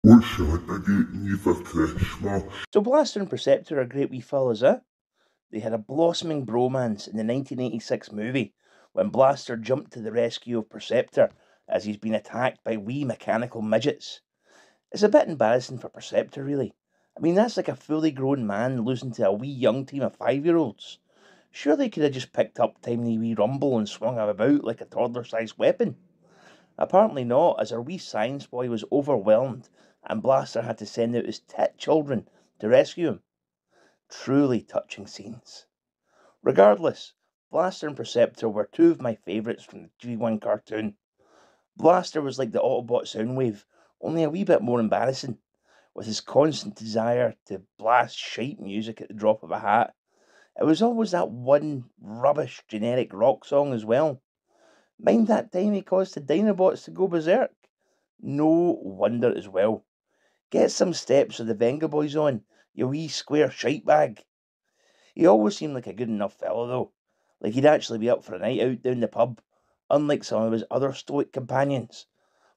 What's on getting you for Christmas? So Blaster and Perceptor are great wee fellas, eh? They had a blossoming bromance in the 1986 movie when Blaster jumped to the rescue of Perceptor as he's been attacked by wee mechanical midgets. It's a bit embarrassing for Perceptor, really. I mean, that's like a fully grown man losing to a wee young team of 5-year-olds. Sure, they could have just picked up Tiny Wee Rumble and swung him about like a toddler-sized weapon. Apparently not, as our wee science boy was overwhelmed and Blaster had to send out his tit children to rescue him. Truly touching scenes. Regardless, Blaster and Perceptor were two of my favourites from the G1 cartoon. Blaster was like the Autobot Soundwave, only a wee bit more embarrassing, with his constant desire to blast shite music at the drop of a hat. It was always that one rubbish generic rock song as well. Mind that time he caused the Dinobots to go berserk? No wonder as well. Get some steps of the Venga Boys on, you wee square shite bag. He always seemed like a good enough fellow, though. Like he'd actually be up for a night out down the pub, unlike some of his other stoic companions.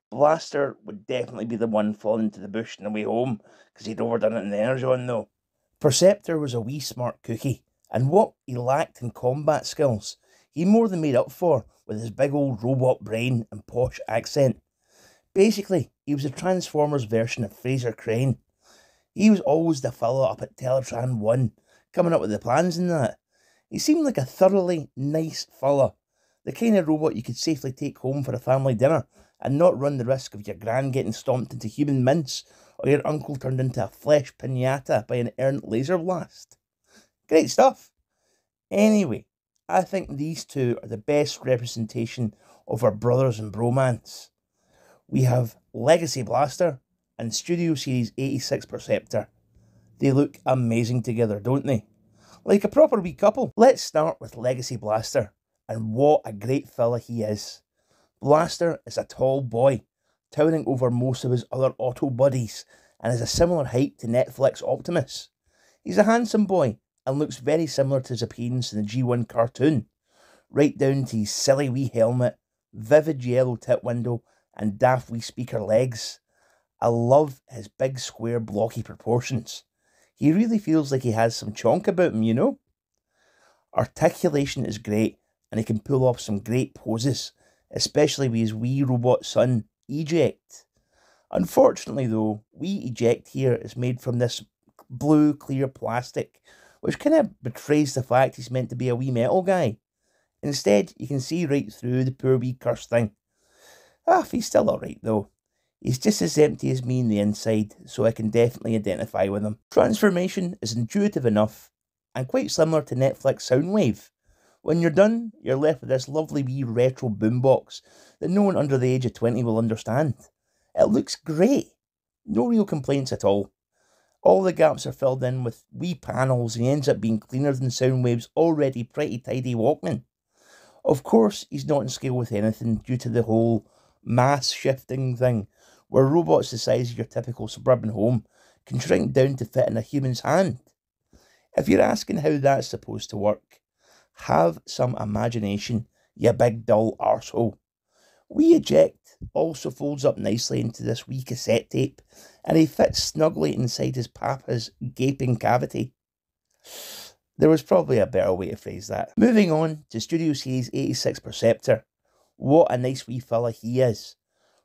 Blaster would definitely be the one falling into the bush on the way home, because he'd overdone it in the Energon, though. Perceptor was a wee smart cookie, and what he lacked in combat skills, he more than made up for with his big old robot brain and posh accent. Basically, he was a Transformers version of Fraser Crane. He was always the fellow up at Teletran 1, coming up with the plans and that. He seemed like a thoroughly nice fella, the kind of robot you could safely take home for a family dinner and not run the risk of your gran getting stomped into human mince or your uncle turned into a flesh pinata by an errant laser blast. Great stuff. Anyway, I think these two are the best representation of our brothers in bromance. We have Legacy Blaster and Studio Series 86 Perceptor. They look amazing together, don't they? Like a proper wee couple. Let's start with Legacy Blaster, and what a great fella he is. Blaster is a tall boy, towering over most of his other auto buddies, and is a similar height to Netflix Optimus. He's a handsome boy, and looks very similar to his appearance in the G1 cartoon, right down to his silly wee helmet, vivid yellow tip window, and daft wee speaker legs. I love his big square blocky proportions. He really feels like he has some chonk about him, you know? Articulation is great, and he can pull off some great poses, especially with his wee robot son, Eject. Unfortunately though, wee Eject here is made from this blue clear plastic, which kind of betrays the fact he's meant to be a wee metal guy. Instead, you can see right through the poor wee cursed thing. He's still alright though. He's just as empty as me in the inside, so I can definitely identify with him. Transformation is intuitive enough, and quite similar to Netflix Soundwave. When you're done, you're left with this lovely wee retro boombox that no one under the age of 20 will understand. It looks great. No real complaints at all. All the gaps are filled in with wee panels and he ends up being cleaner than Soundwave's already pretty tidy Walkman. Of course, he's not in scale with anything due to the whole mass shifting thing, where robots the size of your typical suburban home can shrink down to fit in a human's hand. If you're asking how that's supposed to work, have some imagination, you big dull arsehole. Wee Eject also folds up nicely into this wee cassette tape, and he fits snugly inside his papa's gaping cavity. There was probably a better way to phrase that. Moving on to Studio Series 86 Perceptor. What a nice wee fella he is.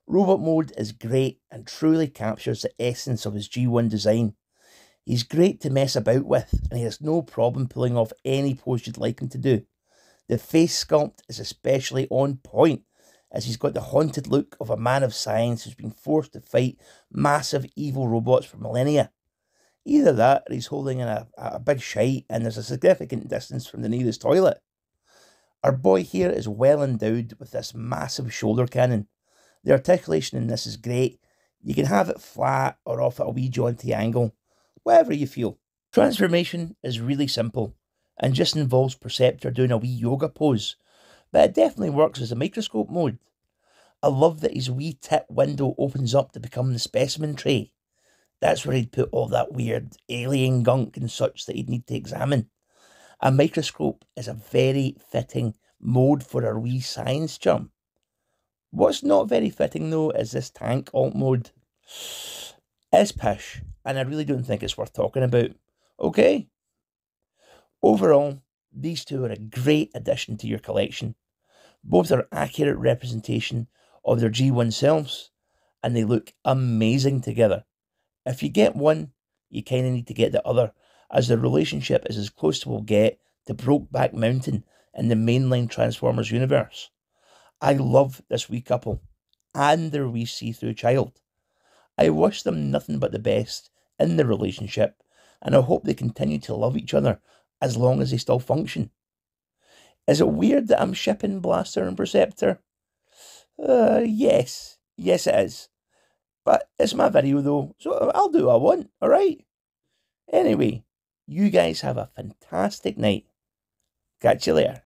Robot mode is great and truly captures the essence of his G1 design. He's great to mess about with, and he has no problem pulling off any pose you'd like him to do. The face sculpt is especially on point, as he's got the haunted look of a man of science who's been forced to fight massive evil robots for millennia. Either that, or he's holding in a big shite and there's a significant distance from the nearest toilet. Our boy here is well endowed with this massive shoulder cannon. The articulation in this is great. You can have it flat or off at a wee jaunty angle, whatever you feel. Transformation is really simple and just involves Perceptor doing a wee yoga pose, but it definitely works as a microscope mode. I love that his wee tip window opens up to become the specimen tray. That's where he'd put all that weird alien gunk and such that he'd need to examine. A microscope is a very fitting mode for our wee science chum. What's not very fitting though is this tank alt mode. is pish, and I really don't think it's worth talking about. Okay? Overall, these two are a great addition to your collection. Both are accurate representation of their G1 selves, and they look amazing together. If you get one, you kind of need to get the other, as the relationship is as close as we'll get to Brokeback Mountain in the mainline Transformers universe. I love this wee couple, and their wee see-through child. I wish them nothing but the best in the relationship, and I hope they continue to love each other as long as they still function. Is it weird that I'm shipping Blaster and Perceptor? Yes. Yes, it is. But it's my video, though, so I'll do what I want, alright? Anyway, you guys have a fantastic night. Catch you later.